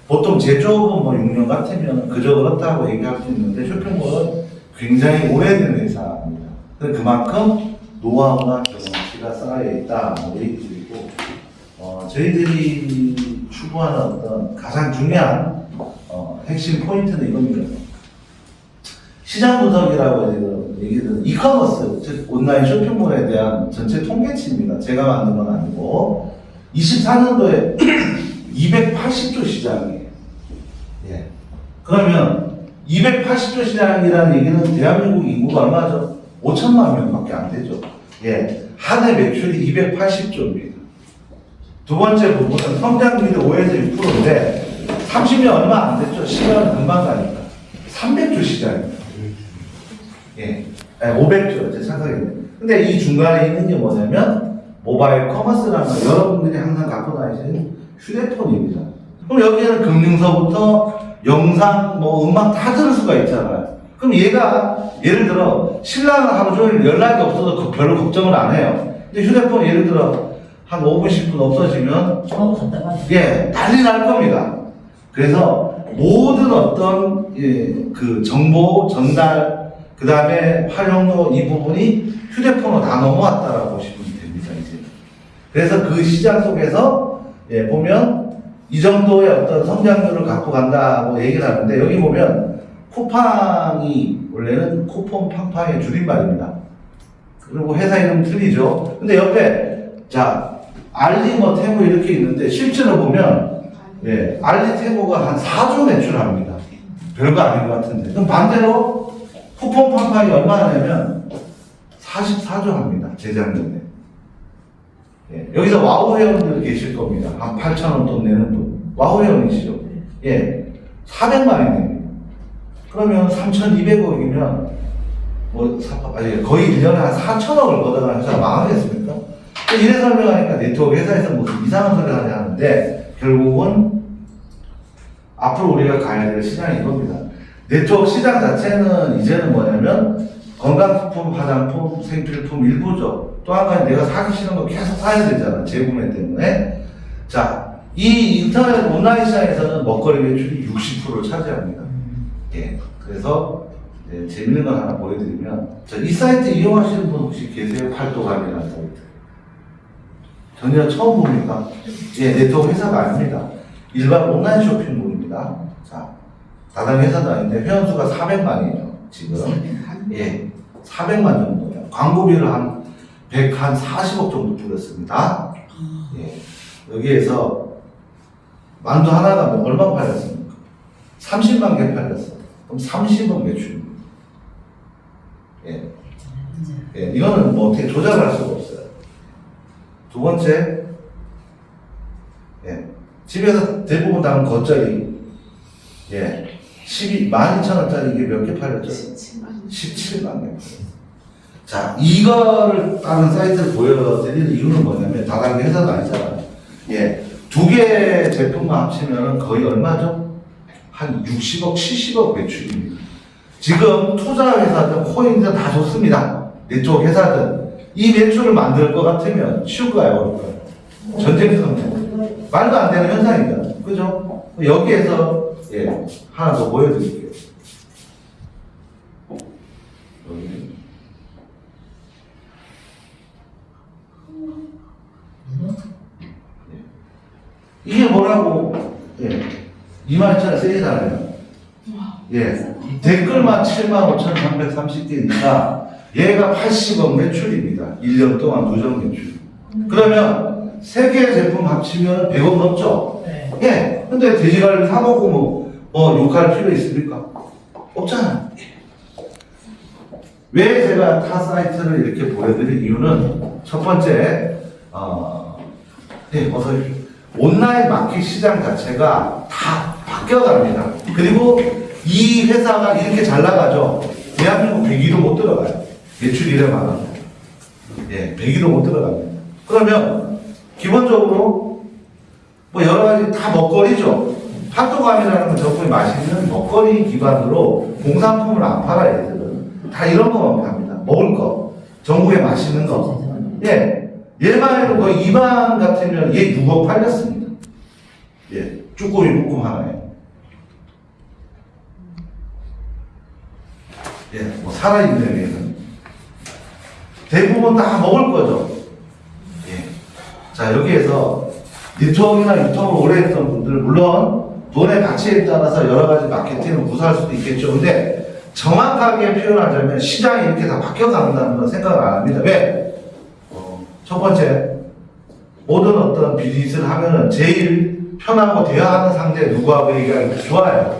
보통 제조업은 뭐 6년 같으면 그저 그렇다고 얘기할 수 있는데 쇼핑몰은 굉장히 오래된 회사입니다. 그만큼 노하우나 경험치가 쌓여있다, 뭐 얘기드리고, 저희들이 추구하는 어떤 가장 중요한 핵심 포인트는 이겁니다. 시장 분석이라고 지금 얘기는 이커머스, 즉 온라인 쇼핑몰에 대한 전체 통계치입니다. 제가 만든 건 아니고 24년도에 280조 시장이에요. 예. 그러면 280조 시장이라는 얘기는 대한민국 인구가 얼마죠? 5천만 명밖에 안 되죠. 예. 한 해 매출이 280조입니다. 두 번째 부분은 성장률이 5에서 6%인데 30년 얼마 안 됐죠. 시간은 금방 가니까 300조 시장입니다. 예. 500조, 제 착각이네요. 근데 이 중간에 있는 게 뭐냐면 모바일 커머스라는 거, 여러분들이 항상 갖고 다니시는 휴대폰입니다. 그럼 여기에는 금융서부터 영상, 뭐 음악 다 들을 수가 있잖아요. 그럼 얘가 예를 들어 신랑은 하루 종일 연락이 없어서 별로 걱정을 안 해요. 근데 휴대폰 예를 들어 한 5분, 10분 없어지면 예, 난리 날 겁니다. 그래서 모든 어떤 그 정보 전달, 그 다음에 활용도 이 부분이 휴대폰으로 다 넘어왔다라고 보시면 됩니다, 이제. 그래서 그 시장 속에서, 예, 보면 이 정도의 어떤 성장률을 갖고 간다고 얘기를 하는데, 여기 보면 쿠팡이 원래는 쿠폰 팡팡의 줄임말입니다. 그리고 회사 이름 틀리죠. 근데 옆에, 자, 알리 뭐 테무 이렇게 있는데, 실제로 보면, 예, 알리 테무가 한 4조 매출합니다. 별거 아닌 것 같은데. 그럼 반대로, 쿠폰 팡팡이 얼마나 내면 44조 합니다. 재작년에. 예. 여기서 와우 회원들 계실 겁니다. 한 8,000원 돈 내는 분. 와우 회원이시죠? 예. 400만이 됩니다. 그러면 3,200억이면 거의 1년에 한 4,000억을 걷어가는 회사가 망하겠습니까? 이래 설명하니까 네트워크 회사에서 무슨 이상한 소리 하냐 하는데 결국은 앞으로 우리가 가야 될 시장이 이겁니다. 네트워크 시장 자체는 이제는 뭐냐면 건강식품, 화장품, 생필품 일부죠. 또 한 가지 내가 사기 싫은 거 계속 사야 되잖아. 재구매 때문에. 자, 이 인터넷 온라인 시장에서는 먹거리 매출이 60%를 차지합니다. 예. 그래서 네, 재밌는 걸 하나 보여드리면 이 사이트 이용하시는 분 혹시 계세요? 팔도감이라는 사이트. 전혀 처음 봅니까? 예, 네트워크 회사가 아닙니다. 일반 온라인 쇼핑몰입니다. 자. 다른 회사도 아닌데 회원수가 400만이에요. 지금. 예. 400만 정도예요. 광고비를 한 140억 정도 들였습니다. 예. 여기에서 만두 하나가 뭐 얼마 팔렸습니까? 30만 개 팔렸어요. 그럼 30억 매출입니다. 예. 예. 이거는 뭐 어떻게 조작할 수가 없어요. 두 번째, 예. 집에서 대부분 다는 겉절이. 예. 12,000원짜리 이게 몇 개 팔렸죠? 17만 개. 자, 이거를 다른 사이트를 보여드리는 이유는 뭐냐면, 다단계 회사도 아니잖아요. 예. 두 개 제품만 합치면 거의 얼마죠? 한 60억, 70억 매출입니다. 지금 투자 회사든 코인들 다 좋습니다. 네트워크 회사든. 이 매출을 만들 것 같으면 쉬울까요? 어려울까요? 전쟁터입니다. 말도 안 되는 현상입니다. 그죠? 여기에서 예, 하나 더 보여드릴게요. 이게 뭐라고? 예, 22,000원 세일하네요. 예, 댓글만 75,330개니까 얘가 80억 매출입니다. 1년 동안 누적 매출. 그러면 3개 제품 합치면 100억 넘죠? 네. 예. 근데 돼지갈비 사먹고 뭐 욕할 필요 있습니까? 없잖아요. 왜 제가 타 사이트를 이렇게 보여드린 이유는 첫 번째, 네, 어서 온라인 마켓 시장 자체가 다 바뀌어갑니다. 그리고 이 회사가 이렇게 잘 나가죠. 대한민국 100위도 못 들어가요. 매출 이래만. 예, 100위도 못 들어갑니다. 그러면 기본적으로 뭐 여러 가지 다 먹거리죠. 팔도감이라는 건 정말 맛있는 먹거리 기반으로 공산품을 안 팔아요, 얘들은. 다 이런 거만 팝니다. 먹을 거. 전국에 맛있는 거. 예. 얘만 해도 거의 2만 같으면 얘 6억 팔렸습니다. 예. 쭈꾸미 볶음 하나에. 예, 뭐 살아있는 얘는 대부분 다 먹을 거죠. 예. 자, 여기에서 네트워크나 유통을 오래 했던 분들, 물론 돈의 가치에 따라서 여러 가지 마케팅을 구사할 수도 있겠죠. 근데 정확하게 표현하자면 시장이 이렇게 다 바뀌어간다는 건 생각을 안 합니다. 왜? 첫 번째, 모든 어떤 비즈니스를 하면은 제일 편하고 대화하는 상대 누구하고 얘기하는 게 좋아요.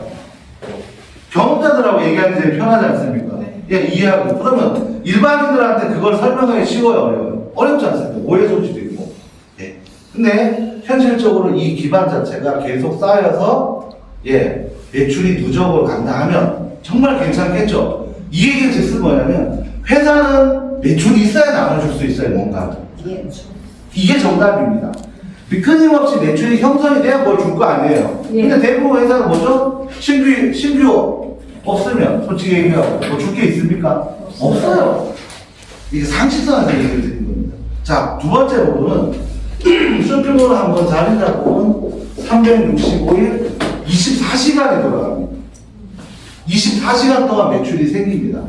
경험자들하고 얘기하는 게 제일 편하지 않습니까? 네. 예, 이해하고. 그러면 일반인들한테 그걸 설명하기 쉬워요, 어려워요? 어렵지 않습니까? 오해 소지도 있고. 예. 근데 현실적으로 이 기반 자체가 계속 쌓여서 예, 매출이 누적으로 간다 하면 정말 괜찮겠죠? 이 얘기를 즉슨 뭐냐면 회사는 매출이 있어야 나눠줄 수 있어요, 뭔가. 예. 이게 정답입니다. 끊임없이 매출이 형성이 돼야 뭘 줄 거 아니에요. 예. 근데 대부분 회사는 뭐죠? 신규 없으면 솔직히 얘기하고 뭐 줄 게 있습니까? 없어요. 이게 상식선에서 얘기를 드린 겁니다. 자, 두 번째 부분은 쇼핑몰을 한번 자리 잡으면 365일 24시간이 돌아갑니다. 24시간 동안 매출이 생깁니다.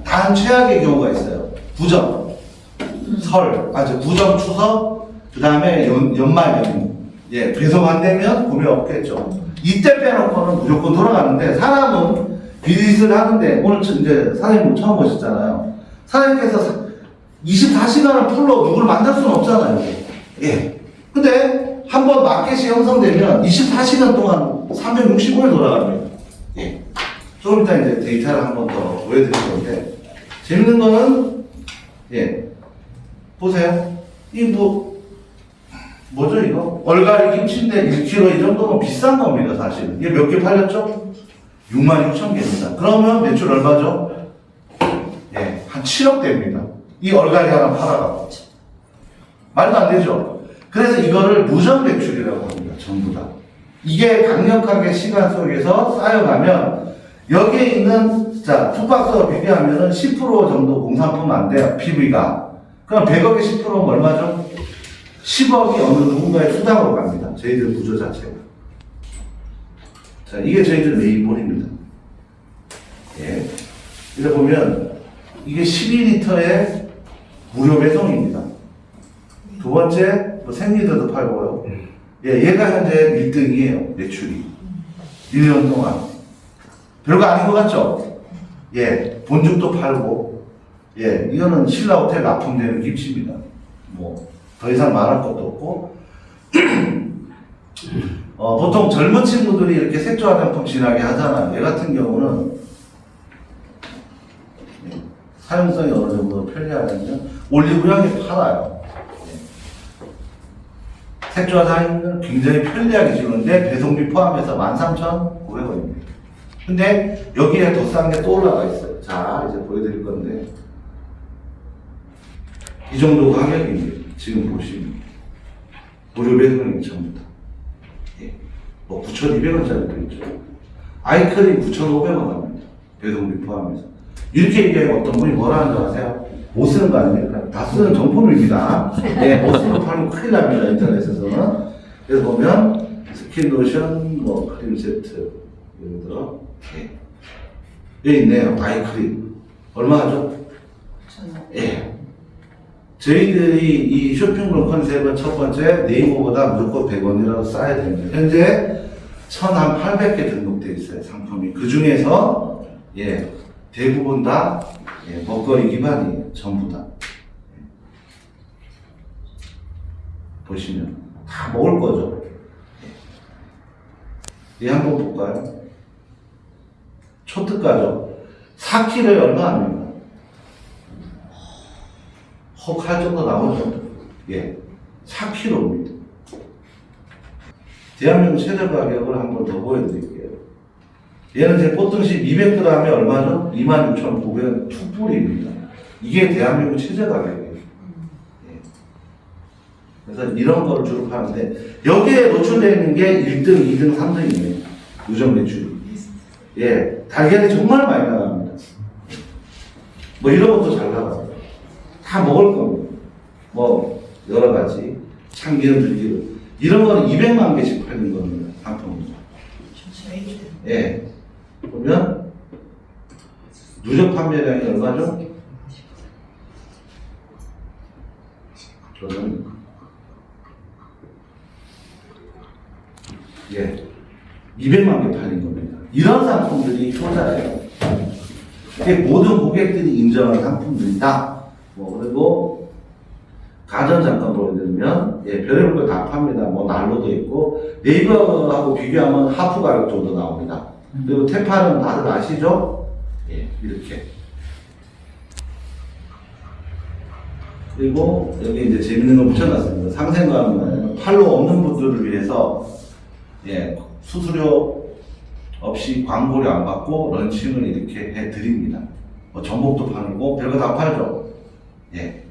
단 최악의 경우가 있어요. 구정, 구정, 추석, 그 다음에 연말 연휴. 예, 배송 안 되면 구매 없겠죠. 이때 빼놓고는 무조건 돌아가는데, 사람은 비즈니스를 하는데, 오늘 이제 사장님 처음 오셨잖아요. 사장님께서 24시간을 풀로 누구를 만날 수는 없잖아요. 예. 근데 한 번 마켓이 형성되면 24시간 동안 365일 돌아갑니다. 예. 조금 이따 이제 데이터를 한 번 더 보여드릴 건데, 재밌는 거는, 예. 보세요. 뭐죠, 이거? 얼갈이 김치인데 1kg 이 정도면 비싼 겁니다, 사실. 이게 몇 개 팔렸죠? 66,000개입니다. 그러면 매출 얼마죠? 예, 한 7억 됩니다. 이 얼갈이 하나 팔아가고. 말도 안 되죠? 그래서 이거를 무정 매출이라고 합니다, 전부 다. 이게 강력하게 시간 속에서 쌓여가면, 여기에 있는, 자, 투박스와 비교하면은 10% 정도 공산품 안 돼요, PV가. 그럼 100억에 10%면 얼마죠? 10억이 어느 누군가의 수당으로 갑니다. 저희들 구조 자체가. 자, 이게 저희들 메인볼입니다. 예. 이래 보면, 이게 12리터의 무료 배송입니다. 두 번째, 생리더도 팔고요. 예, 얘가 현재 1등이에요, 매출이. 1년 동안. 별거 아닌 것 같죠? 예, 본죽도 팔고, 예, 이거는 신라 호텔 납품되는 김치입니다. 뭐, 더 이상 말할 것도 없고, 보통 젊은 친구들이 이렇게 색조 화장품 진하게 하잖아요. 얘 같은 경우는, 예, 사용성이 어느 정도 편리하냐면, 올리브영에 팔아요. 예. 색조 화장품은 굉장히 편리하게 지우는데, 배송비 포함해서 13,900원입니다. 근데, 여기에 더 싼 게 또 올라가 있어요. 자, 이제 보여드릴 건데, 이 정도 가격입니다. 지금 보시면. 무료 배송이 전부 다. 예. 뭐 9,200원짜리도 있죠. 아이크림 9,500원 합니다. 배송비 포함해서. 이렇게 얘기하면 어떤 분이 뭐라 하는 줄 아세요? 못 쓰는 거 아닙니까? 다 쓰는 정품입니다. 예, 못 쓰는 팔면 큰일 납니다. 인터넷에서는. 그래서 보면, 스킨 로션, 뭐, 크림 세트. 예를 들어, 예. 여기 있네요. 아이크림. 얼마 하죠? 예. 저희들이 이 쇼핑몰 컨셉은 첫 번째 네이버보다 무조건 100원이라도 싸야 됩니다. 현재 1,800개 등록되어 있어요, 상품이. 그 중에서, 예, 대부분 다, 예, 먹거리 기반이에요, 전부 다. 보시면, 다 먹을 거죠. 예, 한번 볼까요? 초특가죠. 4kg에 얼마 합니까? 혹 할 정도 나오죠? 예. 4kg입니다. 대한민국 최저 가격을 한 번 더 보여드릴게요. 얘는 제 보통식 200g에 얼마죠? 26,900원 투뿔입니다. 이게 대한민국 최저 가격이에요. 예. 그래서 이런 거를 주로 파는데, 여기에 노출되어 있는 게 1등, 2등, 3등이에요. 누적 매출이. 예. 달걀이 정말 많이 나갑니다. 뭐 이런 것도 잘 나가요. 다 먹을 겁니다. 뭐, 여러 가지. 참기름, 들기름. 이런 거는 200만 개씩 팔린 겁니다. 상품입니다. 예. 보면 누적 판매량이 얼마죠? 저는 예 200만 개 팔린 겁니다. 이런 상품들이 효자예요. 모든 고객들이 인정하는 상품들이다. 뭐 그리고 가전 잠깐 보여드리면 예, 별의별 거 다 팝니다. 뭐 난로도 있고 네이버하고 비교하면 하프 가격 정도 나옵니다. 그리고 테파는 다들 아시죠? 예, 이렇게. 그리고 여기 이제 재밌는 거 붙여놨습니다. 상생과는 팔로 없는 분들을 위해서 예, 수수료 없이 광고료 안 받고 런칭을 이렇게 해드립니다. 뭐 전복도 팔고 별거 다 팔죠. 예.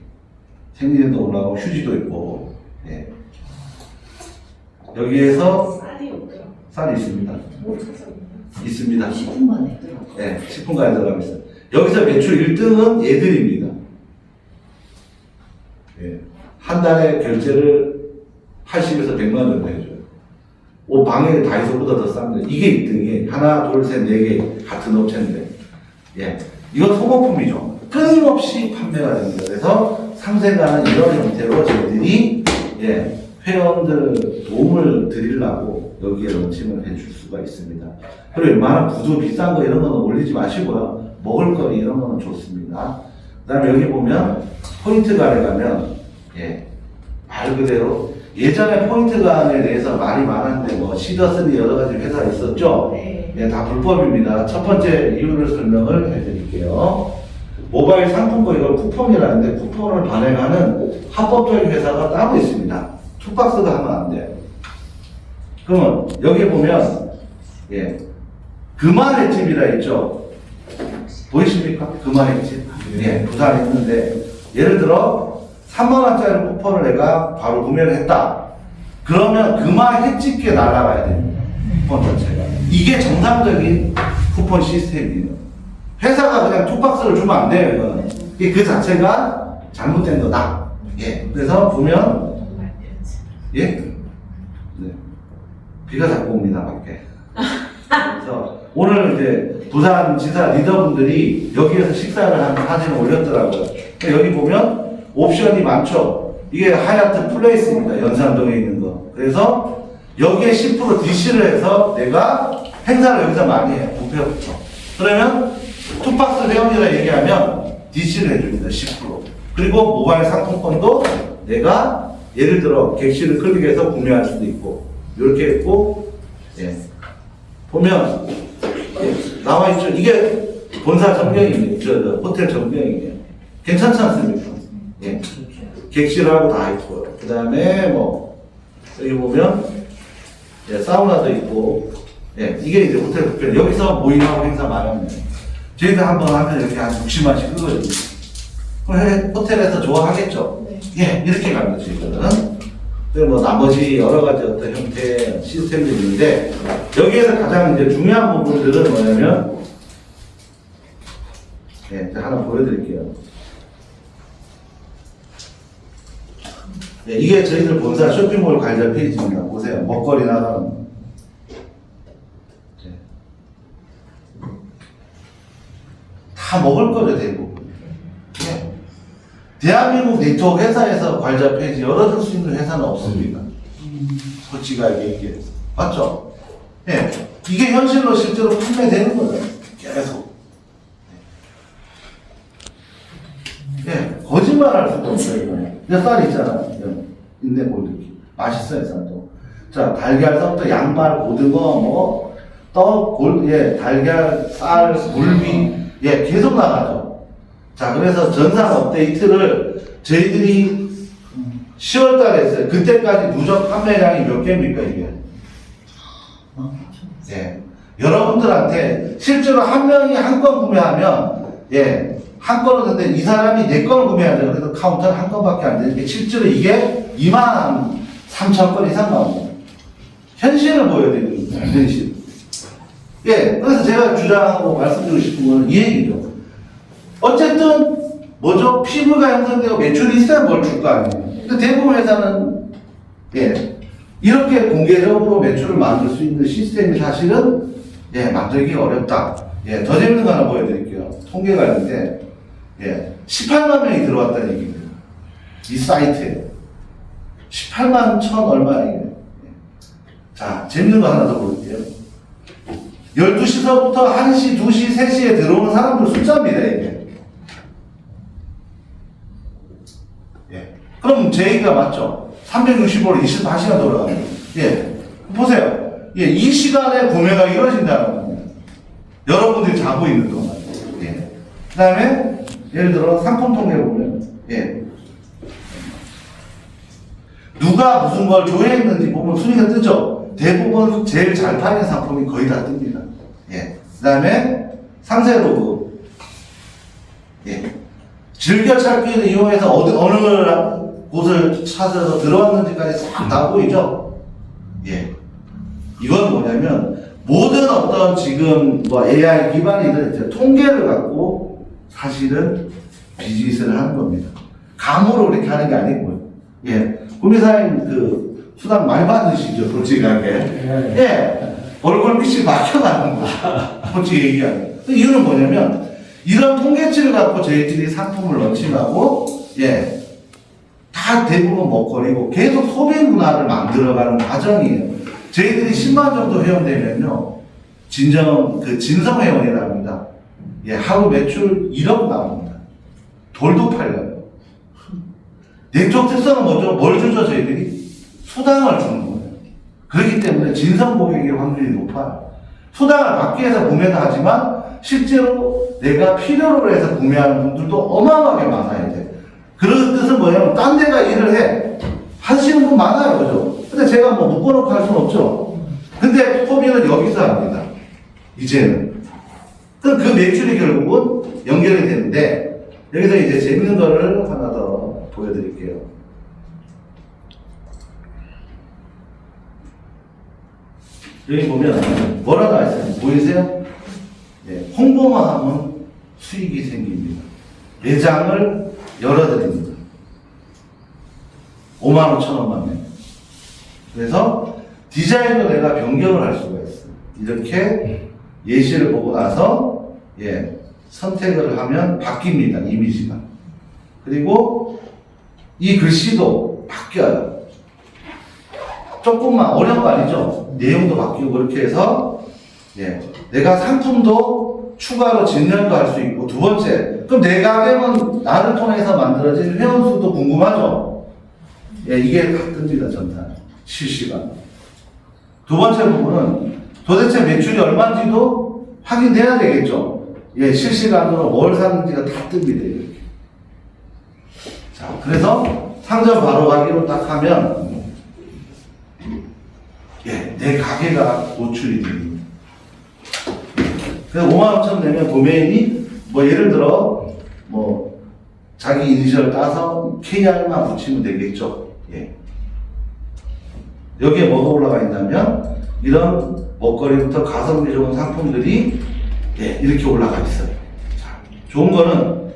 생리대도 올라가고 휴지도 있고 예. 여기에서 쌀이 없더라. 쌀이 있습니다. 못 찾았나? 있습니다. 10분 만에 들어가. 네, 10분간에 들어가고 있어요. 여기서 매출 1등은 얘들입니다. 예. 한 달에 결제를 80에서 100만 원 정도 해줘요. 옷 방에 다이소보다 더 쌉니다. 이게 1등이에요. 하나, 둘, 셋, 네 개 같은 업체인데. 예. 이건 소모품이죠. 끊임없이 판매가 됩니다. 그래서 상생가는 이런 형태로 저희들이 예, 회원들 도움을 드리려고 여기에 런칭을 해줄 수가 있습니다. 그리고 웬만한 구두 비싼 거 이런 거는 올리지 마시고요. 먹을거리 이런 거는 좋습니다. 그 다음에 여기 보면 포인트간에 가면 예, 말 그대로 예전에 포인트간에 대해서 말이 많았는데 뭐 시더스니 여러 가지 회사 있었죠? 네. 예, 다 불법입니다. 첫 번째 이유를 설명을 해드릴게요. 모바일 상품권 이걸 쿠폰이라는데 쿠폰을 발행하는 합법적인 회사가 따로 있습니다. 투박스가 하면 안 돼요. 그러면 여기 보면 예, 금화 횟집이라 있죠. 보이십니까? 금화 횟집. 예, 부산에 있는데 예를 들어 3만 원짜리 쿠폰을 내가 바로 구매를 했다. 그러면 금화 횟집게 날아가야 됩니다. 쿠폰 자체가. 이게 정상적인 쿠폰 시스템이에요. 회사가 그냥 투박스를 주면 안 돼요, 이거는. 이게 그 자체가 잘못된 거다. 예. 그래서 보면, 예? 네. 비가 자꾸 옵니다, 밖에. 그래서 오늘 이제 부산지사 리더분들이 여기에서 식사를 하는 사진을 올렸더라고요. 여기 보면 옵션이 많죠. 이게 하얏트 플레이스입니다, 연산동에 있는 거. 그래서 여기에 10% DC를 해서 내가 행사를 여기서 많이 해요, 부페부터. 그러면 투박스 회원이라 얘기하면 DC를 해줍니다. 10%. 그리고 모바일 상품권도 내가 예를 들어 객실을 클릭해서 구매할 수도 있고 이렇게 했고 예. 보면 예. 나와 있죠. 이게 본사 전경이에요. 저 호텔 전경이에요. 괜찮지 않습니까? 예. 객실하고 다 있고요. 그 다음에 뭐 여기 보면 예, 사우나도 있고 예. 이게 이제 호텔 부페. 여기서 모임하고 행사 많이 합니다. 저희도 한번 하면 이렇게 한 60만씩 끄거든요. 그럼 호텔에서 좋아하겠죠? 네. 예, 이렇게 갑니다, 저희들은. 그리고 뭐 나머지 여러 가지 어떤 형태의 시스템도 있는데, 여기에서 가장 이제 중요한 부분들은 뭐냐면, 예, 제가 하나 보여드릴게요. 예, 이게 저희들 본사 쇼핑몰 관련 페이지입니다. 보세요. 먹거리 나가는. 다 먹을 거죠, 대부분. 예. 대한민국 네트워크 회사에서 관자 페이지 열어줄 수 있는 회사는 없습니다. 솔직하게 얘기해서. 맞죠? 예. 이게 현실로 실제로 판매되는 거예요. 계속. 예. 거짓말 할 수도 없어요. 쌀 있잖아. 인내골드기. 맛있어요, 쌀도. 자, 달걀서부터 양말, 고등어, 뭐, 떡, 예, 달걀, 쌀, 굴비. 예, 계속 나가죠. 자, 그래서 전산 업데이트를 저희들이 10월 달에 했어요. 그때까지 누적 판매량이 몇 개입니까, 이게? 예. 여러분들한테 실제로 한 명이 한 건 구매하면, 예, 한 건은 근데 이 사람이 네 건을 구매하죠. 그래도 카운터는 한 건밖에 안 되니까 실제로 이게 2만 3천 건 이상 나옵니다. 현실을 보여드리는 거예요, 현실. 예, 그래서 제가 주장하고 말씀드리고 싶은 건 이 얘기죠. 어쨌든, 뭐죠? 피부가 형성되고 매출이 있어야 뭘 줄 거 아니에요. 근데 대부분 회사는, 예, 이렇게 공개적으로 매출을 만들 수 있는 시스템이 사실은 만들기가 어렵다. 더 재밌는 거 하나 보여드릴게요. 통계가 있는데 18만 명이 들어왔다는 얘기입니다. 이 사이트에 18만 천 얼마예요. 자, 재밌는 거 하나 더 볼게요. 12시서부터 1시, 2시, 3시에 들어오는 사람들 숫자입니다, 이게. 그럼 제 얘기가 맞죠? 365일 24시간 돌아가는. 보세요. 이 시간에 구매가 이루어진다는 겁니다. 여러분들이 자고 있는 동안. 그 다음에, 예를 들어 상품 통계 보면, 누가 무슨 걸 조회했는지 보면 순위가 뜨죠? 대부분 제일 잘 팔리는 상품이 거의 다 뜹니다. 그 다음에 상세 로그. 즐겨찾기를 이용해서 어느 곳을 찾아서 들어왔는지까지 싹 다 보이죠? 이건 뭐냐면, 모든 어떤 지금 AI 기반이든 이제 통계를 갖고 사실은 비즈니스를 하는 겁니다. 감으로 이렇게 하는 게 아니고요. 구매사님 그 수당 많이 받으시죠, 솔직하게. 얼굴빛이 막혀가는 거야. 솔직히 얘기하면. 이유는 뭐냐면, 이런 통계치를 갖고 저희들이 상품을 런칭하고, 다 대부분 먹거리고 계속 소비 문화를 만들어가는 과정이에요. 저희들이 10만 정도 회원되면요, 진성 회원이랍니다. 하루 매출 1억 나옵니다. 돌도 팔려요. 내적 특성은 뭐죠? 뭘 주죠, 저희들이? 수당을 주는 거예요. 그렇기 때문에 진성 고객의 확률이 높아요. 수당을 받기 위해서 구매도 하지만, 실제로 내가 필요로 해서 구매하는 분들도 어마어마하게 많아요, 이제. 그런 뜻은 뭐냐면, 딴 데가 일을 해. 하시는 분 많아요, 그죠? 근데 제가 뭐 묶어놓고 할 수는 없죠. 근데 소비는 여기서 합니다. 이제는. 그럼 그 매출이 결국은 연결이 되는데, 여기서 이제 재밌는 거를 하나 더 보여드릴게요. 여기 보면 뭐라 나와 있어요? 보이세요? 홍보만 하면 수익이 생깁니다. 매장을 열어드립니다. 5만 5천 원만 내. 그래서 디자인도 내가 변경을 할 수가 있어요. 이렇게 예시를 보고 나서 선택을 하면 바뀝니다. 이미지가. 그리고 이 글씨도 바뀌어요. 조금만 어려운 거 아니죠? 내용도 바뀌고 그렇게 해서 내가 상품도 추가로 진열도 할 수 있고, 두 번째, 그럼 내 가게는 나를 통해서 만들어진 회원수도 궁금하죠? 이게 다 뜹니다, 전산. 실시간. 두 번째 부분은 도대체 매출이 얼마인지도 확인돼야 되겠죠? 실시간으로 뭘 샀는지가 다 뜹니다, 이렇게. 자, 그래서 상점 바로 가기로 딱 하면, 내 가게가 노출이 됩니다. 그래서 5만 5천 내면 도메인이, 예를 들어, 자기 이니셜 따서 KR만 붙이면 되겠죠. 여기에 뭐가 올라가 있냐면, 이런 먹거리부터 가성비 좋은 상품들이, 이렇게 올라가 있어요. 자, 좋은 거는,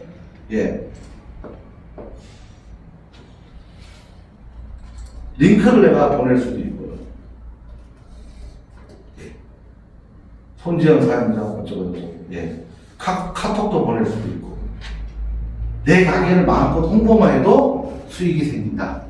링크를 내가 보낼 수도 있고요. 손지영 사용자 어쩌고저쩌고. 카톡도 보낼 수도 있고. 내 가게를 마음껏 홍보만 해도 수익이 생긴다.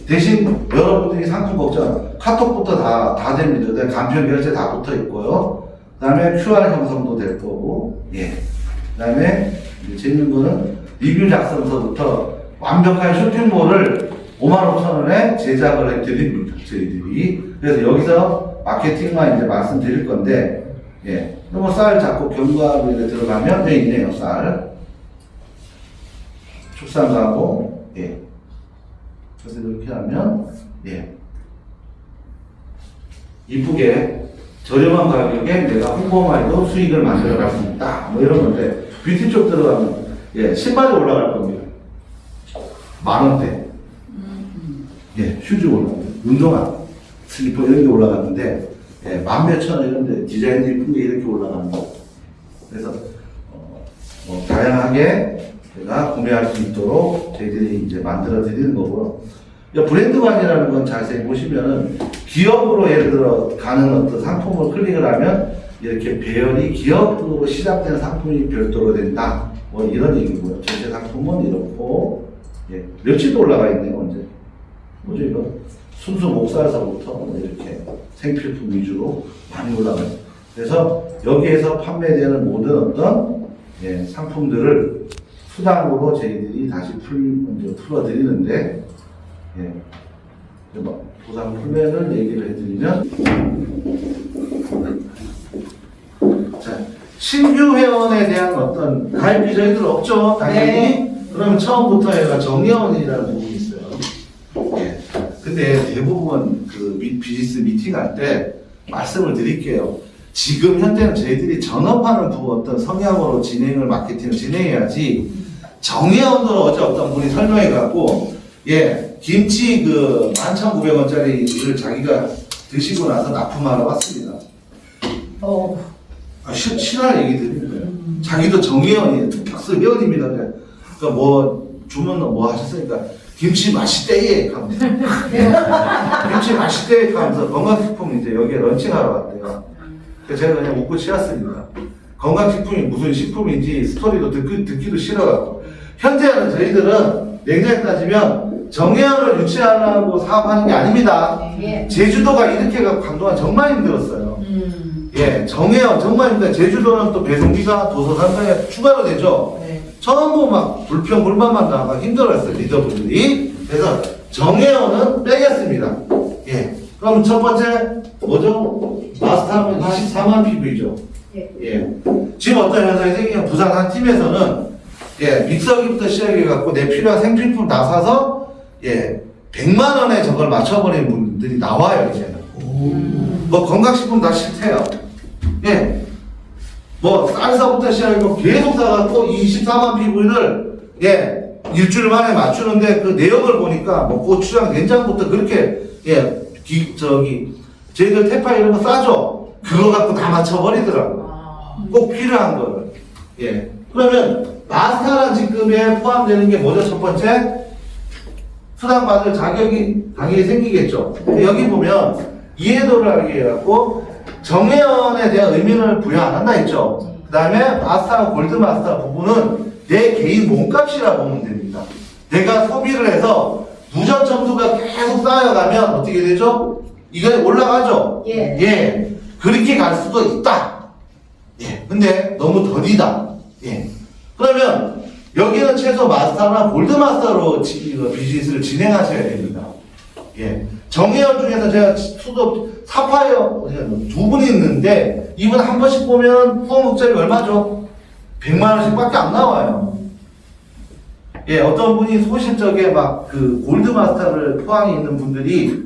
대신 여러분들이 상품 걱정, 카톡부터 다 됩니다. 내 간편 결제 다 붙어 있고요. 그 다음에 QR 형성도 될 거고, 그 다음에 재밌는 거는 리뷰 작성서부터 완벽한 쇼핑몰을 5만 5천 원에 제작을 해드립니다. 저희들이. 그래서 여기서 마케팅만 이제 말씀드릴 건데, 쌀 잡고 경과로 들어가면 여기 있네요, 쌀. 축산가고, 그래서 이렇게 하면, 이쁘게 저렴한 가격에 내가 홍보만 해도 수익을 만들어 갈 수 있다. 이런 건데, 뷰티 쪽 들어가면, 신발이 올라갈 겁니다. 10,000원대. 휴즈 올라가요. 운동화, 슬리퍼 이런 게 올라갔는데, 10,000몇천 원 이런데 디자인도 이쁜 게 이렇게 올라가는 거. 그래서, 다양하게 제가 구매할 수 있도록 저희들이 이제 만들어 드리는 거고요. 브랜드관이라는 건 자세히 보시면은 기업으로 예를 들어 가는 어떤 상품을 클릭을 하면 이렇게 배열이 기업으로 시작된 상품이 별도로 된다. 뭐 이런 얘기고요. 전체 상품은 이렇고, 예, 멸치도 올라가 있네요. 언제? 뭐죠 이거? 순수 목살서부터 이렇게 생필품 위주로 많이 올라가요. 그래서 여기에서 판매되는 모든 어떤 예, 상품들을 수당으로 저희들이 다시 먼저 풀어드리는데, 예, 보상 플랜을 얘기를 해드리면, 자, 신규 회원에 대한 어떤 가입비 저희들 없죠, 당연히. 네. 그러면 처음부터 얘가 정회원이라는 부분이 있어요. 예. 근데 대부분 그 비즈니스 미팅할 때 말씀을 드릴게요. 지금 현재는 저희들이 전업하는 어떤 성향으로 마케팅을 진행해야지, 정회원으로 어제 어떤 분이 설명해갖고, 예, 김치 11,900원짜리를 자기가 드시고 나서 납품하러 왔습니다. 신할 얘기 드리는 거예요. 자기도 정회원이에요. 특수 회원입니다. 그러니까 뭐, 주문 뭐 하셨으니까, 김치 맛있대! 하면서. 김치 맛있대! 하면서 건강식품 이제 여기에 런칭하러 왔대요. 그래서 제가 그냥 웃고 치웠습니다. 건강식품이 무슨 식품인지 스토리도 듣기도 싫어가지고. 현재는 저희들은 냉정히 따지면 정회원을 유치하려고 사업하는 게 아닙니다. 제주도가 이렇게 강동원 정말 힘들었어요. 예, 정회원 정말 힘들어요. 제주도는 또 배송비가 도서상가에 추가로 되죠. 전부 막 불평불만만 나가 힘들었어요, 리더분들이. 그래서 정회원은 빼겠습니다. 예. 그럼 첫 번째 뭐죠? 마스터하면 24만 PV죠. 예. 지금 어떤 현상이 생기면 부산 한 팀에서는 예, 믹서기부터 시작해갖고 내 필요한 생필품 다 사서 예, 100만 원에 저걸 맞춰버리는 분들이 나와요, 이제는. 뭐 건강식품 다 싫대요. 예. 뭐 쌀사부터 시작해서 계속 사갖고 24만 PV를 예, 일주일 만에 맞추는데 그 내역을 보니까 뭐 고추장, 된장부터 그렇게 예, 저희들 태파 이런 거 싸죠? 그거 갖고 다 맞춰버리더라고요. 꼭 필요한 거를. 예. 그러면 마스터라는 직급에 포함되는 게 뭐죠? 첫 번째? 수당받을 자격이 당연히 생기겠죠. 여기 보면 이해도를 알게 해갖고 정회원에 대한 의미를 부여 안 한다 했죠. 그 다음에 마스터와 골드마스터 부분은 내 개인 몸값이라 보면 됩니다. 내가 소비를 해서 누적 점수가 계속 쌓여가면 어떻게 되죠? 이게 올라가죠? 예. 그렇게 갈 수도 있다. 예. 근데 너무 더디다. 예. 그러면 여기는 최소 마스터나 골드마스터로 비즈니스를 진행하셔야 됩니다. 예. 정회원 중에서 제가 수도 사파이어 두 분이 있는데 이분 한 번씩 보면 후원목자리 얼마죠? 100만 원씩 밖에 안 나와요. 예, 어떤 분이 소실적에 막 그 골드마스터를 포항에 있는 분들이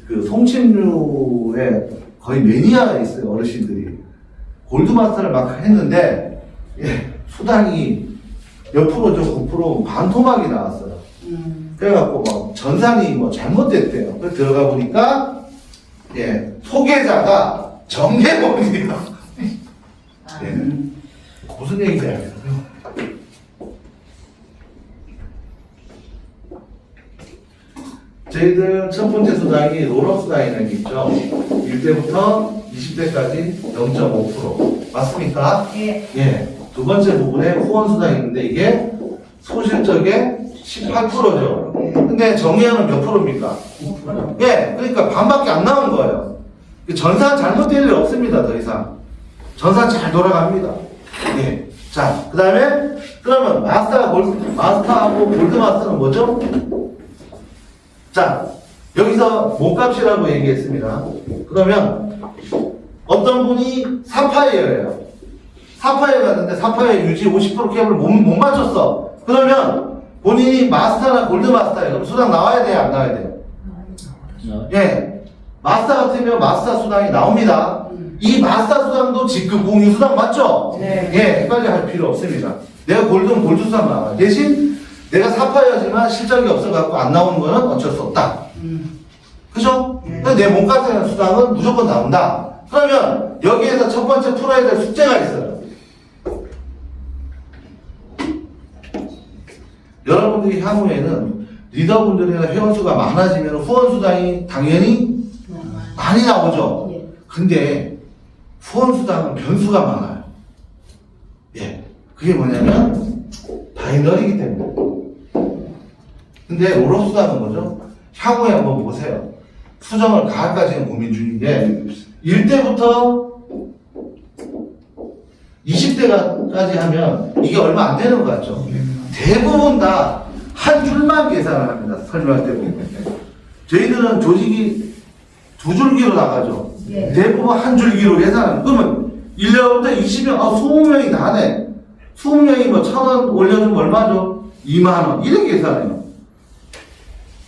그 송침류에 거의 매니아가 있어요, 어르신들이. 골드마스터를 막 했는데, 예, 수당이 몇 프로죠? 9% 반토막이 나왔어요. 그래갖고 막 전산이 뭐 잘못됐대요. 그래서 들어가 보니까, 예, 소개자가 정계범이에요. 예. 무슨 얘기인지 알겠어요? 저희들 첫 번째 수당이 롤업 수당이라는 게 있죠. 1대부터 20대까지 0.5%. 맞습니까? 예. 예. 두 번째 부분에 후원 수당이 있는데 이게 소실적의 18%죠. 근데 정의하는 몇 프로입니까? 5%. 예. 그러니까 반밖에 안 나온 거예요. 전산 잘못될 일 없습니다. 더 이상. 전산 잘 돌아갑니다. 예. 자, 그 다음에 그러면 마스터하고 골드마스터는 뭐죠? 자, 여기서 몸값이라고 얘기했습니다. 그러면 어떤 분이 사파이어예요. 사파이어 갔는데 사파이어 유지 50% 캡을 못 맞췄어. 그러면 본인이 마스터나 골드마스터예요. 그럼 수당 나와야 돼요? 안 나와야 돼요? 예. 마스터 같으면 마스터 수당이 나옵니다. 이 마스터 수당도 직급 공유 수당 맞죠? 네. 예, 헷갈려 할 필요 없습니다. 내가 골드면 골드 수당 나와요. 대신 내가 사파이어지만 실적이 없어갖고 안 나오는 거는 어쩔 수 없다. 그죠? 근데 내 몸값에 대한 수당은 무조건 나온다. 그러면 여기에서 첫 번째 풀어야 될 숙제가 있어요. 여러분들이 향후에는 리더분들이나 회원수가 많아지면 후원수당이 당연히 많이 나오죠. 예. 근데 후원수당은 변수가 많아요. 예, 그게 뭐냐면 바이너리이기 때문에. 근데 롤업수당은 뭐죠? 향후에 한번 보세요. 수정을 가할까 지금 고민 중인데 1대부터 20대까지 하면 이게 얼마 안 되는 것 같죠? 대부분 다 한 줄만 계산을 합니다. 설명할 때 보면. 저희들은 조직이 두 줄기로 나가죠. 예. 대부분 한 줄기로 계산하는. 그러면 1년부터 20명, 20명이 다 하네. 20명이 뭐 1,000원 올려주면 얼마죠? 2만원. 이렇게 계산해요.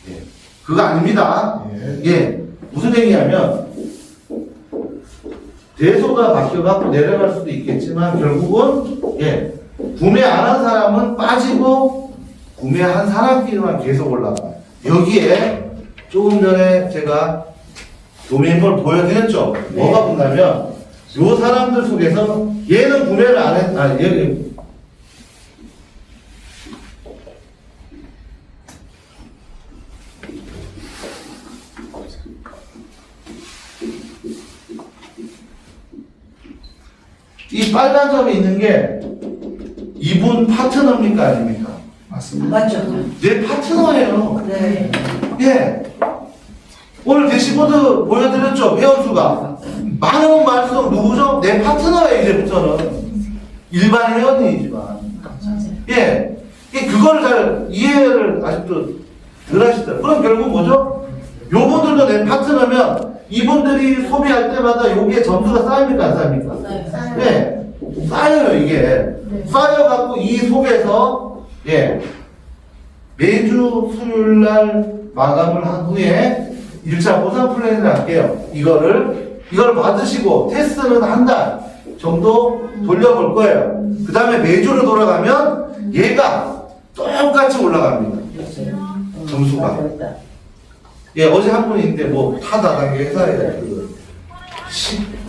예. 그거 아닙니다. 예. 무슨 얘기냐면, 대소가 바뀌어갖고 내려갈 수도 있겠지만, 결국은, 예. 구매 안 한 사람은 빠지고, 구매한 사람끼리만 계속 올라가요. 여기에 조금 전에 제가 도메인을 보여드렸죠. 네. 뭐가 붙냐면 요 사람들 속에서 얘는 구매를 안 했, 얘 이 빨간 점이 있는 게 이분 파트너입니까 아닙니까? 맞습니다. 맞죠? 내 파트너예요. 네. 예. 오늘 대시보드 보여드렸죠? 회원수가. 많으면 많을수록 누구죠? 내 파트너예요, 이제부터는. 일반 회원이지만. 맞아요. 예. 그걸 잘 이해를 아직도 덜 하시더라고요. 그럼 결국 뭐죠? 요분들도 내 파트너면 이분들이 소비할 때마다 여기에 점수가 쌓입니까? 안 쌓입니까? 네. 네. 쌓여요, 이게. 네. 쌓여갖고 이 속에서, 예. 매주 수요일 날 마감을 한 후에 1차 보상 플랜을 할게요. 이걸 받으시고 테스트는 한 달 정도 돌려볼 거예요. 그 다음에 매주로 돌아가면 얘가 똑같이 올라갑니다. 점수가. 예, 어제 한 분이 있는데 뭐 타다단계 회사에 그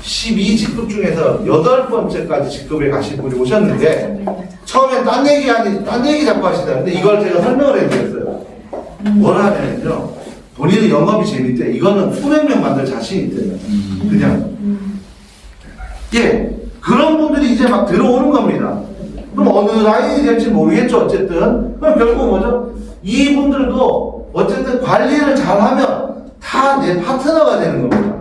12 직급 중에서 8번째까지 직급에 가신 분이 오셨는데 처음엔 딴 얘기 자꾸 하시다는데 이걸 제가 설명을 해드렸어요. 뭐라 하냐면요. 본인의 영업이 재밌대. 이거는 수백 명 만들 자신이 있대요. 그냥. 예. 그런 분들이 이제 막 들어오는 겁니다. 그럼 어느 라인이 될지 모르겠죠. 어쨌든. 그럼 결국 뭐죠? 이분들도 어쨌든 관리를 잘하면 다 내 파트너가 되는 겁니다.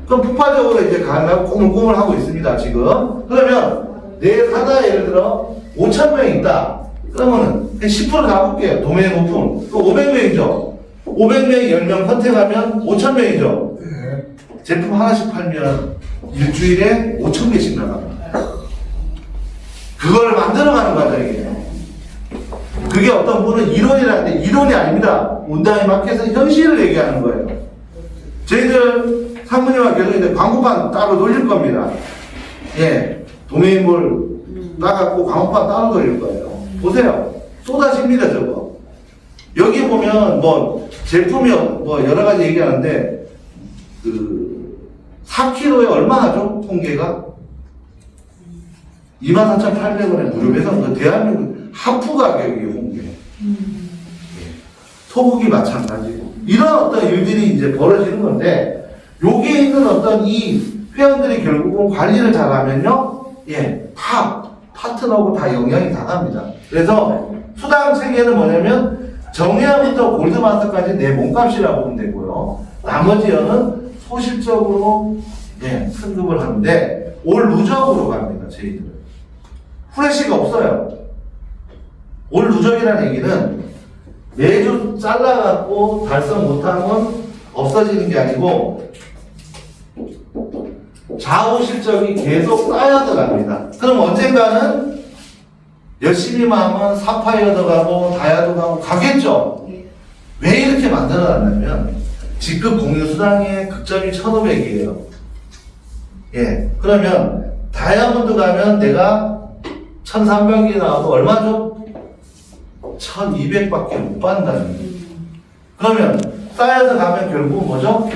그럼 폭발적으로 이제 가려고 꼬물꼬물 하고 있습니다. 지금. 그러면 내 사다에 예를 들어 5,000명이 있다. 그러면은 10% 잡을게요. 도메인 오픈. 또 500명이죠. 500명이 10명 선택하면 5,000명이죠. 네. 제품 하나씩 팔면 일주일에 5,000개씩 나갑니다. 그걸 만들어가는 거죠, 이게. 그게 어떤 분은 이론이라는데 이론이 아닙니다. 온다인 마켓은 현실을 얘기하는 거예요. 저희들 사모님과 계속 이제 광고판 따로 돌릴 겁니다. 예. 도메인몰 나갖고 광고판 따로 돌릴 거예요. 보세요. 쏟아집니다, 저거. 여기 보면 뭐 제품이 뭐 여러 가지 얘기하는데 그 4kg에 얼마 하죠? 통계가? 24,800원에 무료 배송. 그 대한민국 하프 가격이 홍게. 소고기 마찬가지고. 이런 어떤 일들이 이제 벌어지는 건데, 여기에 있는 어떤 이 회원들이 결국은 관리를 잘하면요, 예, 다 파트너고 다 영향이 다 갑니다. 그래서 수당 체계는 뭐냐면, 정예부터 골드마스터까지 내 몸값이라고 보면 되고요. 나머지 여는 소실적으로, 예, 승급을 하는데, 올 누적으로 갑니다, 저희들은. 후레쉬가 없어요. 올 누적이라는 얘기는 매주 잘라갖고 달성 못하면 없어지는 게 아니고 좌우 실적이 계속 쌓여서 갑니다. 그럼 언젠가는 열심히만 하면 사파이어도 가고 다이아도 가고 가겠죠. 왜 이렇게 만들어놨냐면 직급 공유수당의 극점이 1,500이에요. 예, 그러면 다이아몬드 가면 내가 1,300이 나와도 얼마죠? 1,200밖에 못 받는다는 거예요. 그러면 쌓여서 가면 결국 뭐죠?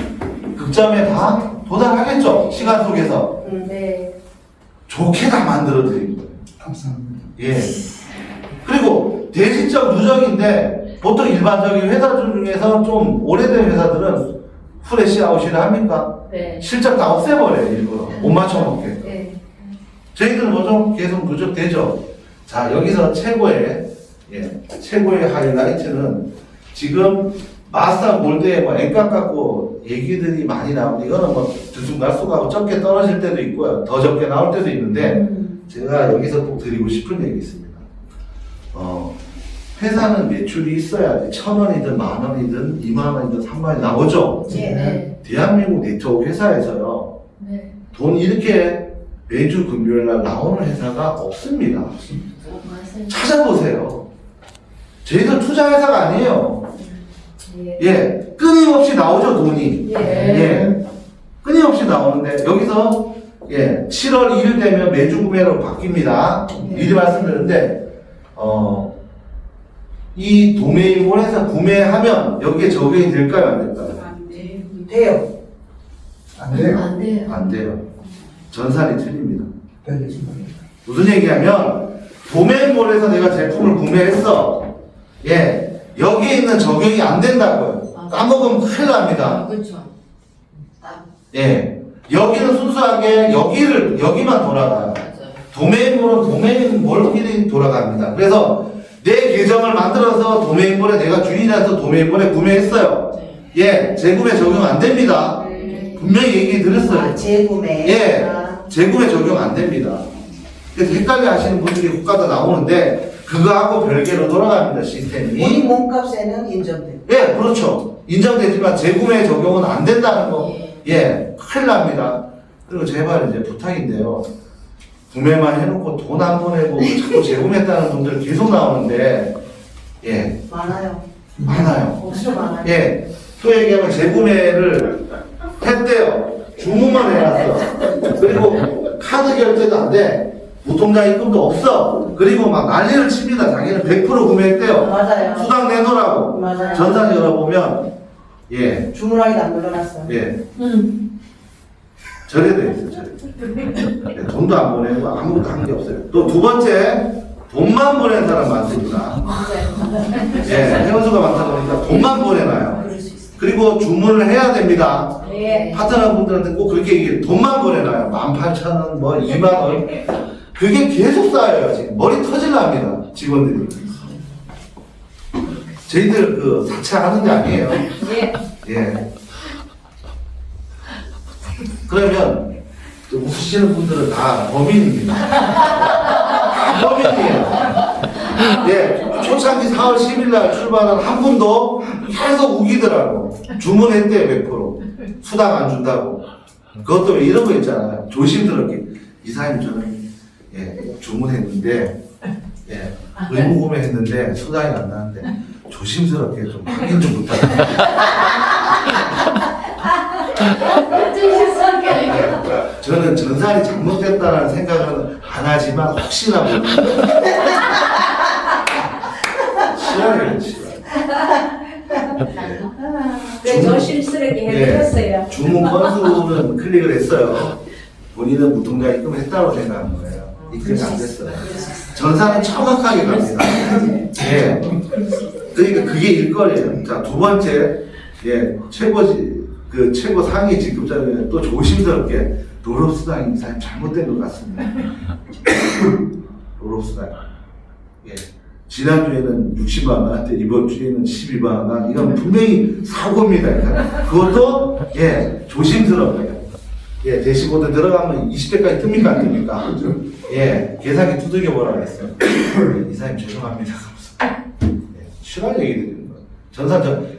극점에 다 도달하겠죠? 시간 속에서. 네. 좋게 다 만들어 드린 거예요. 감사합니다. 예. 그리고 대지적 누적인데 보통 일반적인 회사들 중에서 좀 오래된 회사들은 프레시 아웃이라 합니까? 네. 실적 다 없애버려요, 일부러. 못 맞춰놓게. 네. 저희들은 뭐죠? 계속 누적되죠. 자, 여기서 최고의 하이라이트는 지금 마스터 골드에 뭐 앵값 갖고 얘기들이 많이 나오는데 이거는 뭐 들쑥날쑥하고 적게 떨어질 때도 있고요. 더 적게 나올 때도 있는데 제가 여기서 꼭 드리고 싶은 얘기 있습니다. 회사는 매출이 있어야 돼. 1,000원이든 10,000원이든 20,000원이든 30,000원이 나오죠. 네. 대한민국 네트워크 회사에서요. 네. 돈 이렇게 매주 금요일 날 나오는 회사가 없습니다. 맞아요. 찾아보세요. 저희들 투자 회사가 아니에요. 예. 예, 끊임없이 나오죠, 돈이. 예. 예, 끊임없이 나오는데 여기서 7월 1일 되면 매주 구매로 바뀝니다. 예. 미리 말씀드렸는데 이 도메인몰에서 구매하면 여기에 적용이 될까요, 안 될까요? 돼요. 안 돼요. 안 돼요. 안 돼요. 전산이 틀립니다. 알겠습니다. 무슨 얘기하면 도메인몰에서 내가 제품을 구매했어. 여기에 있는 적용이 안 된다고요. 까먹으면 큰일 납니다. 그렇죠. 여기는 순수하게 여기만 돌아가요. 맞아요. 도메인몰은 도메인몰끼리 돌아갑니다. 그래서 내 계정을 만들어서 도메인몰에 내가 주인이라서 도메인몰에 구매했어요. 재구매 적용 안 됩니다. 분명히 얘기 드렸어요. 재구매. 재구매 적용 안 됩니다. 그래서 헷갈려 하시는 분들이 국가도 나오는데 그거하고 별개로 돌아갑니다, 우리 시스템이. 몸값에는 인정돼요. 그렇죠. 인정되지만 재구매 적용은 안 된다는 거. 큰일 납니다. 그리고 제발 이제 부탁인데요. 구매만 해놓고 돈 안 보내고 자꾸 재구매했다는 분들 계속 나오는데, 많아요. 많아요. 엄청 많아요. 또 얘기하면 재구매를 했대요. 주문만 해놨어. 그리고 카드 결제도 안 돼. 무통장 입금도 없어. 그리고 막 난리를 칩니다. 자기는 100% 구매했대요. 맞아요. 수당 내놓으라고. 맞아요. 전산 열어보면, 주문하기도 안 눌러놨어요. 절에돼 있어요, 절에. 돈도 안 보내고 아무것도 한 게 없어요. 또 두 번째, 돈만 보내는 사람 많습니다. 회원수가 많다 보니까 돈만 보내놔요. 그리고 주문을 해야 됩니다. 파트너분들한테 꼭 그렇게 얘기해요. 돈만 보내놔요. 18,000원, 뭐 2만원. 그게 계속 쌓여요, 지금. 머리 터질랍니다, 직원들이. 저희들 그 사채하는 게 아니에요. 그러면 웃으시는 분들은 다 범인입니다. 다 범인이에요. 초창기 4월 10일 날 출발한 한 분도 계속 우기더라고. 주문했대요, 100%. 수당 안 준다고. 그것도 이런 거 있잖아요. 조심스럽게. 이사님 저는 주문했는데, 의무구매했는데 수당이 안 나는데 조심스럽게 좀 확인 좀 부탁드립니다. 저는 전산이 잘못됐다는 생각은 안 하지만 혹시나 모르니까 싫어요. 조심스럽게 해드렸어요. 주문 건수는 클릭을 했어요. 본인은 무통장 입금을 했다고 생각한 거예요. 입금이 안 됐어요. 전산은 정확하게 갑니다. 그러니까 그게 일거리예요. 자, 두 번째, 최고 상위 직급자는 또 조심스럽게 롤업수당이 이사님 잘못된 것 같습니다. 롤업수당. 지난주에는 60만 원한테 이번 주에는 12만 원. 이건 분명히 사고입니다. 그것도 조심스럽게. 대시보드 들어가면 20대까지 뜹니까 안 뜹니까? 계산기 두들겨 보라 그랬어요. 이사님 죄송합니다. 싫어하는 얘기 드리는 거예요.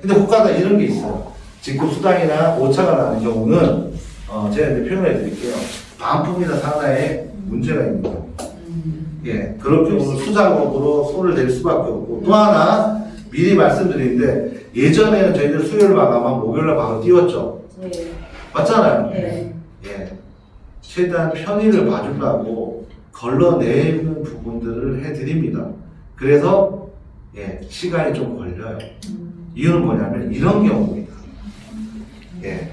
근데 국가다 이런 게 있어요. 직급 수당이나 오차가 나는 경우는 제가 이제 표현해 드릴게요. 반품이나 산하에 문제가 있는 거예요. 그럴 경우는 수작업으로 손을 댈 수밖에 없고, 또 하나 미리 말씀드리는데, 예전에는 저희들 수요일 마감하면 목요일날 바로 띄웠죠. 맞잖아요. 최대한 편의를 봐주려고 걸러내는 부분들을 해드립니다. 그래서 시간이 좀 걸려요. 이유는 뭐냐면 이런 경우입니다.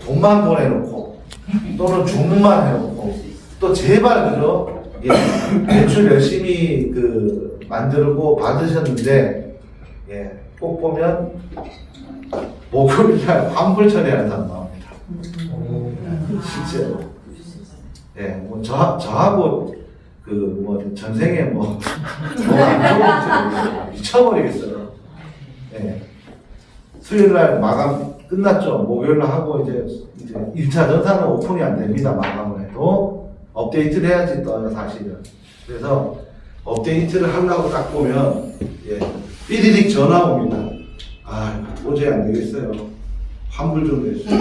돈만 보내놓고 또는 주문만 해놓고 또 제발 그죠? 매출 열심히 만들고 받으셨는데 꼭 보면 목요일날 환불 처리하는 사람 나옵니다. 실제로. 예, 뭐 저하고 그 뭐 전생에 뭐 미쳐버리겠어요. 예. 수요일 날 마감 끝났죠. 목요일 날 하고 이제 1차 전산은 오픈이 안 됩니다. 마감을 해도 업데이트를 해야지 떠요, 사실은. 그래서 업데이트를 하려고 딱 보면 예, 삐리릭 전화 옵니다. 아, 도저히 안 되겠어요. 환불 좀 해주세요.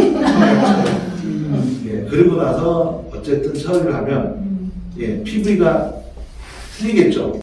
예, 그리고 나서 어쨌든 처리를 하면 예, PV가 틀리겠죠.